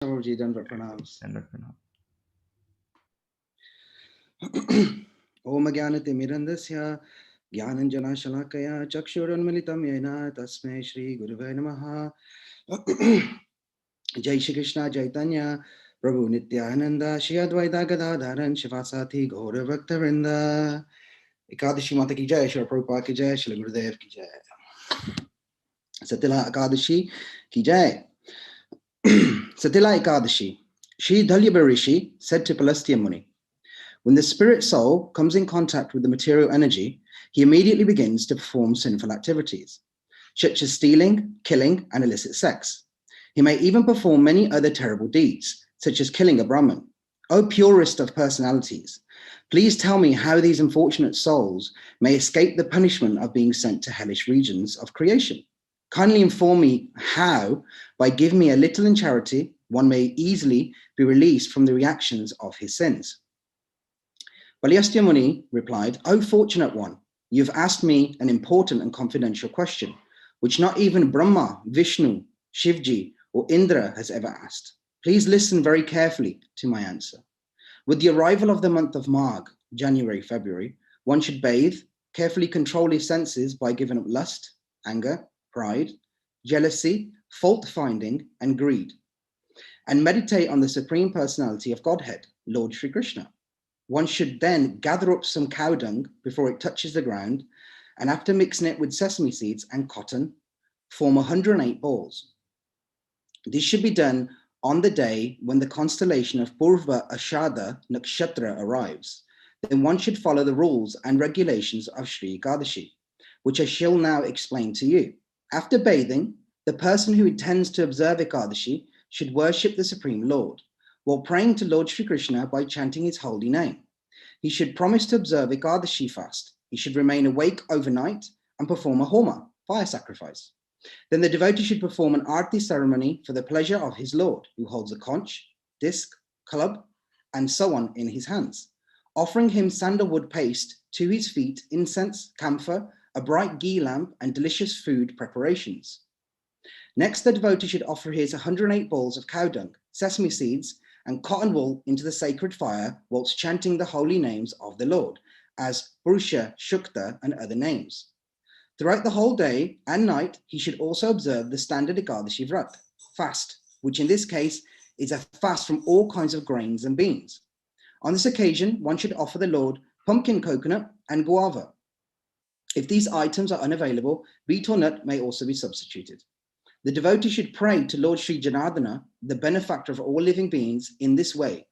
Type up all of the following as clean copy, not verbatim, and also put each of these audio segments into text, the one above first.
Ji Dandavat Pranams. Om Jnanatimirandasya Jnananjana Shalakaya Chakshurunmilitam Yena Tasmai Shri Gurave Namaha. Jai Shri Krishna Chaitanya Prabhu Nityananda Shri Advaita Gadadharan Shivasati Gaura Bhaktavinda. Ekadashi Mata ki Jai, Shri Prabhupada ki Jai, Shri Gurudev ki Jai. Satila Ekadashi ki Jai. Satila Ekadashi. Shri Dhalyabha Rishi said to Palastya Muni, when the spirit soul comes in contact with the material energy, he immediately begins to perform sinful activities, such as stealing, killing, and illicit sex. He may even perform many other terrible deeds, such as killing a Brahmin. O purest of personalities, please tell me how these unfortunate souls may escape the punishment of being sent to hellish regions of creation. Kindly inform me how, by giving me a little in charity, one may easily be released from the reactions of his sins. Balyastya Muni replied, O fortunate one, you've asked me an important and confidential question, which not even Brahma, Vishnu, Shivji, or Indra has ever asked. Please listen very carefully to my answer. With the arrival of the month of Magh, January, February, one should bathe, carefully control his senses by giving up lust, anger, pride, jealousy, fault-finding, and greed, and meditate on the Supreme Personality of Godhead, Lord Shri Krishna. One should then gather up some cow dung before it touches the ground, and after mixing it with sesame seeds and cotton, form 108 balls. This should be done on the day when the constellation of Purva Ashada Nakshatra arrives. Then one should follow the rules and regulations of Sri Ekadashi, which I shall now explain to you. After bathing, the person who intends to observe Ekadashi should worship the Supreme Lord, while praying to Lord Shri Krishna by chanting his holy name. He should promise to observe Ekadashi fast. He should remain awake overnight and perform a homa, fire sacrifice. Then the devotee should perform an arti ceremony for the pleasure of his Lord, who holds a conch, disc, club, and so on in his hands, offering him sandalwood paste, to his feet, incense, camphor, a bright ghee lamp, and delicious food preparations. Next, the devotee should offer his 108 balls of cow dung, sesame seeds, and cotton wool into the sacred fire whilst chanting the holy names of the Lord as Purusha, Shukta, and other names. Throughout the whole day and night, he should also observe the standard Ekadashi Vrat, fast, which in this case is a fast from all kinds of grains and beans. On this occasion, one should offer the Lord pumpkin coconut and guava. If these items are unavailable, beet or nut may also be substituted. The devotee should pray to Lord Sri Janardana, the benefactor of all living beings, in this way.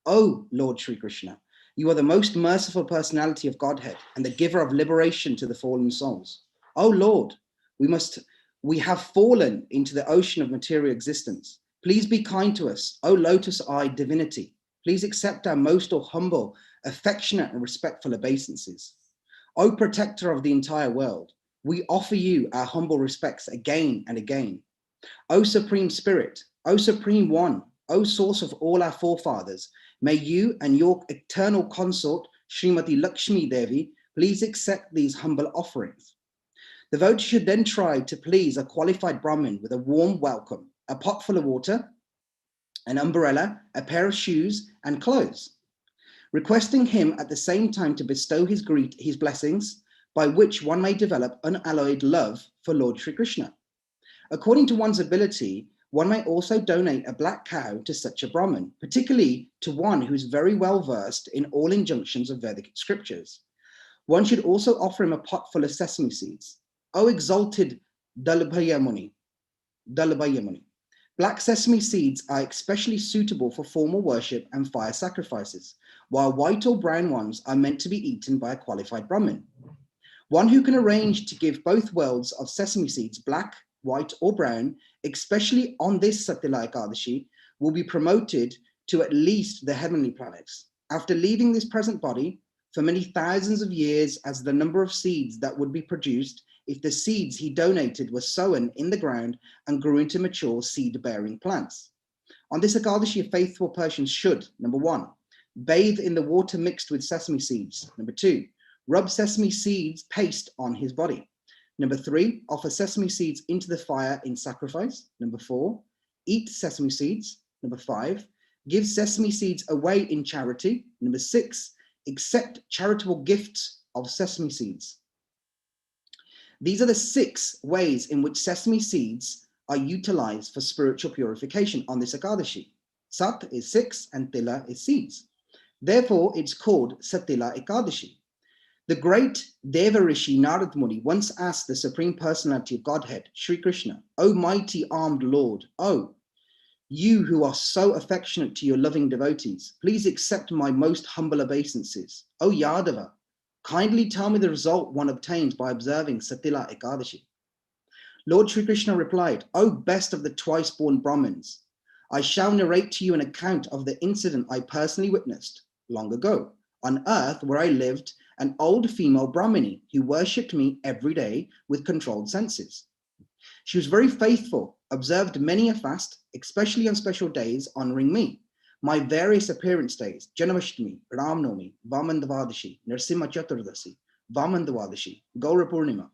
O Lord Sri Krishna, you are the most merciful personality of Godhead and the giver of liberation to the fallen souls. O Lord, we have fallen into the ocean of material existence. Please be kind to us, O lotus-eyed divinity. Please accept our most humble, affectionate, and respectful obeisances. O protector of the entire world, we offer you our humble respects again and again. O Supreme Spirit, O Supreme One, O source of all our forefathers, may you and your eternal consort, Srimati Lakshmi Devi, please accept these humble offerings. The devotee should then try to please a qualified Brahmin with a warm welcome, a pot full of water, an umbrella, a pair of shoes, and clothes, requesting him at the same time to bestow his blessings, by which one may develop unalloyed love for Lord Sri Krishna. According to one's ability, one may also donate a black cow to such a Brahmin, particularly to one who is very well versed in all injunctions of Vedic scriptures. One should also offer him a pot full of sesame seeds. O exalted Dalabhaya Muni, black sesame seeds are especially suitable for formal worship and fire sacrifices, while white or brown ones are meant to be eaten by a qualified Brahmin. One who can arrange to give both worlds of sesame seeds, black, white, or brown, especially on this Satila Ekadashi, will be promoted to at least the heavenly planets. After leaving this present body, for many thousands of years, as the number of seeds that would be produced if the seeds he donated were sown in the ground and grew into mature seed-bearing plants. On this Ekadashi, a faithful person should, number 1, bathe in the water mixed with sesame seeds. Number 2, rub sesame seeds paste on his body. Number 3, offer sesame seeds into the fire in sacrifice. Number 4, eat sesame seeds. Number 5, give sesame seeds away in charity. Number 6, accept charitable gifts of sesame seeds. These are the 6 ways in which sesame seeds are utilized for spiritual purification on this Ekadashi. Sat is 6 and Tila is seeds. Therefore, it's called Satila Ekadashi. The great Deva Rishi Narad Muni once asked the Supreme Personality of Godhead, Sri Krishna, O mighty armed Lord, O you who are so affectionate to your loving devotees, please accept my most humble obeisances. O Yadava, kindly tell me the result one obtains by observing Satila Ekadashi. Lord Sri Krishna replied, O best of the twice-born Brahmins, I shall narrate to you an account of the incident I personally witnessed long ago on earth where I lived, an old female Brahmini who worshipped me every day with controlled senses. She was very faithful, observed many a fast, especially on special days honoring me, my various appearance days, Janmashtami, Ramnavami, Vamandavadashi, Narasimha Chaturdasi, Vamandavadashi, Gaura Purnima,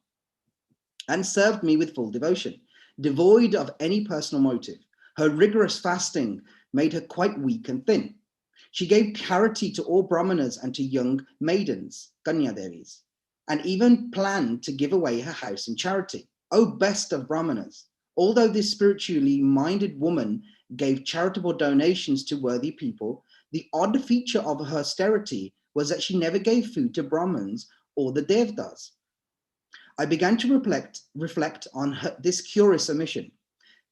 and served me with full devotion, devoid of any personal motive. Her rigorous fasting made her quite weak and thin. She gave charity to all Brahmanas and to young maidens, Kanya Devis, and even planned to give away her house in charity. O best of Brahmanas, although this spiritually minded woman gave charitable donations to worthy people, the odd feature of her austerity was that she never gave food to Brahmins or the Devdas. I began to reflect on this curious omission.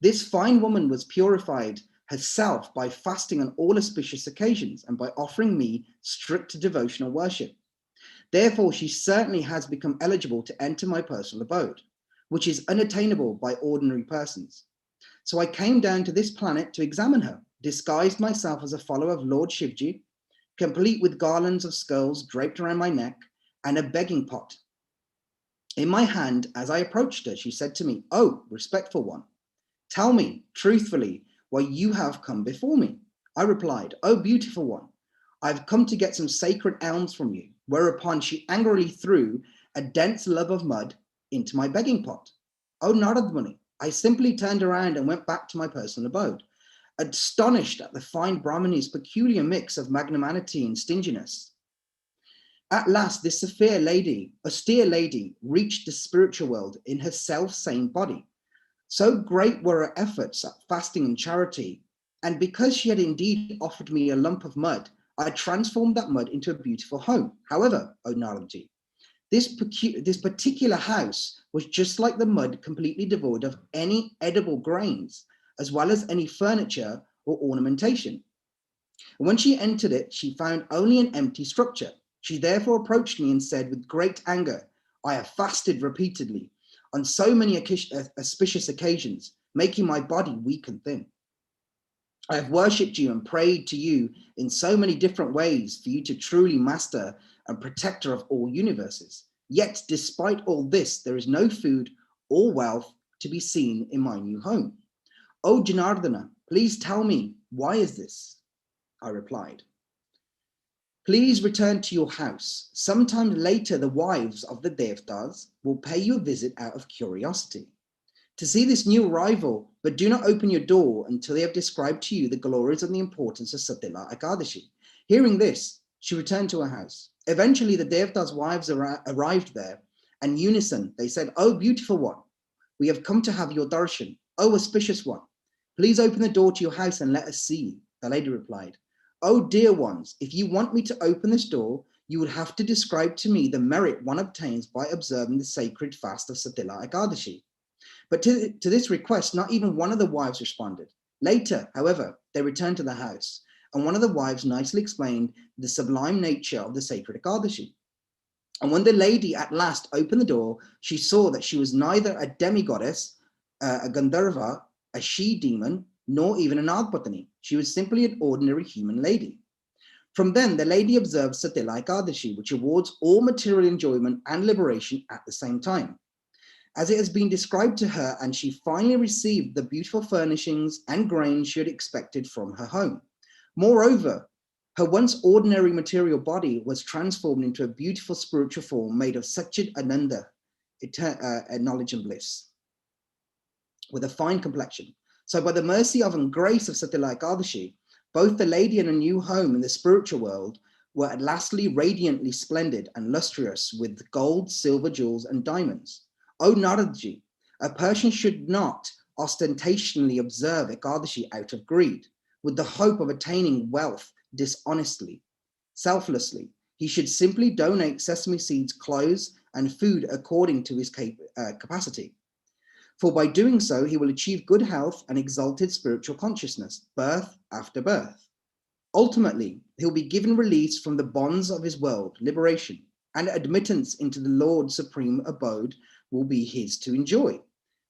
This fine woman was purified herself by fasting on all auspicious occasions and by offering me strict devotional worship. Therefore, she certainly has become eligible to enter my personal abode, which is unattainable by ordinary persons. So I came down to this planet to examine her, disguised myself as a follower of Lord Shivji, complete with garlands of skulls draped around my neck and a begging pot. In my hand, as I approached her, she said to me, "Oh, respectful one, tell me truthfully why you have come before me." I replied, "Oh, beautiful one, I've come to get some sacred alms from you," whereupon she angrily threw a dense lump of mud into my begging pot. "Oh, Narad Muni," I simply turned around and went back to my personal abode, astonished at the fine Brahmini's peculiar mix of magnanimity and stinginess. At last, this austere lady, reached the spiritual world in her self-same body. So great were her efforts at fasting and charity, and because she had indeed offered me a lump of mud, I transformed that mud into a beautiful home. However, O Naradji, this particular house was just like the mud, completely devoid of any edible grains, as well as any furniture or ornamentation. And when she entered it, she found only an empty structure. She therefore approached me and said with great anger, "I have fasted repeatedly on so many auspicious occasions, making my body weak and thin. I have worshipped you and prayed to you in so many different ways for you to truly master and protector of all universes. Yet, despite all this, there is no food or wealth to be seen in my new home. O Janardana, please tell me, why is this?" I replied, "Please return to your house. Sometime later, the wives of the Devtas will pay you a visit out of curiosity to see this new arrival, but do not open your door until they have described to you the glories and the importance of Satila Ekadashi." Hearing this, she returned to her house. Eventually, the Devtas' wives arrived there, and in unison, they said, "Oh, beautiful one, we have come to have your darshan. Oh, auspicious one, please open the door to your house and let us see you." The lady replied, "Oh, dear ones, if you want me to open this door, you would have to describe to me the merit one obtains by observing the sacred fast of Satila Ekadashi." But to this request, not even one of the wives responded. Later, however, they returned to the house, and one of the wives nicely explained the sublime nature of the sacred Ekadashi. And when the lady at last opened the door, she saw that she was neither a demigoddess, a Gandharva, a she-demon, nor even an Agpatani. She was simply an ordinary human lady. From then, the lady observed Satila Ekadashi, which awards all material enjoyment and liberation at the same time, as it has been described to her, and she finally received the beautiful furnishings and grain she had expected from her home. Moreover, her once ordinary material body was transformed into a beautiful spiritual form made of Satchid Ananda, knowledge and bliss, with a fine complexion. So by the mercy of and grace of Satya Ekadashi, both the lady in a new home in the spiritual world were at lastly radiantly splendid and lustrous with gold, silver, jewels, and diamonds. O Naradji, a person should not ostentationally observe Ekadashi out of greed, with the hope of attaining wealth dishonestly, selflessly. He should simply donate sesame seeds, clothes, and food according to his capacity. For by doing so, he will achieve good health and exalted spiritual consciousness, birth after birth. Ultimately, he'll be given release from the bonds of his world, liberation, and admittance into the Lord's supreme abode will be his to enjoy.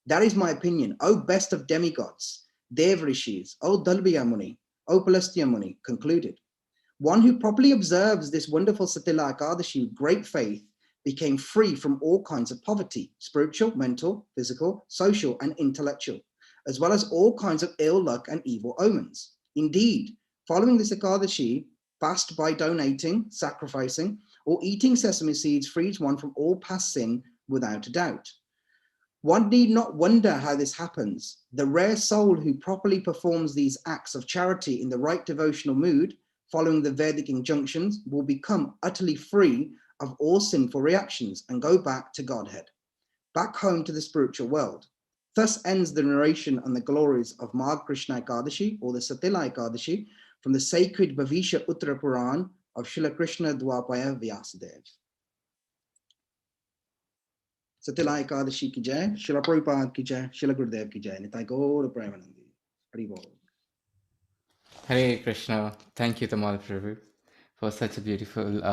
That is my opinion. O best of demigods, Dev Rishis, O Dalbhya Muni, O Pulastya Muni, concluded. One who properly observes this wonderful Satya Ekadashi with great faith became free from all kinds of poverty, spiritual, mental, physical, social, and intellectual, as well as all kinds of ill luck and evil omens. Indeed, following this Ekadashi, fast by donating, sacrificing, or eating sesame seeds frees one from all past sin without a doubt. One need not wonder how this happens. The rare soul who properly performs these acts of charity in the right devotional mood, following the Vedic injunctions, will become utterly free of all sinful reactions and go back to Godhead, back home to the spiritual world. Thus ends the narration on the glories of Magh Krishna Ekadashi, or the Satya Ekadashi, from the sacred Bhavisha Uttara Puran of Srila Krishna Dwapaya Vyasadeva. Satya Ekadashi ki jai, Srila Prabhupada ki jai, Srila Gurudev ki jai, Nitai Gaur Premanandi. Hari Bol. Hare Krishna. Thank you, Tamal Prabhu, for such a beautiful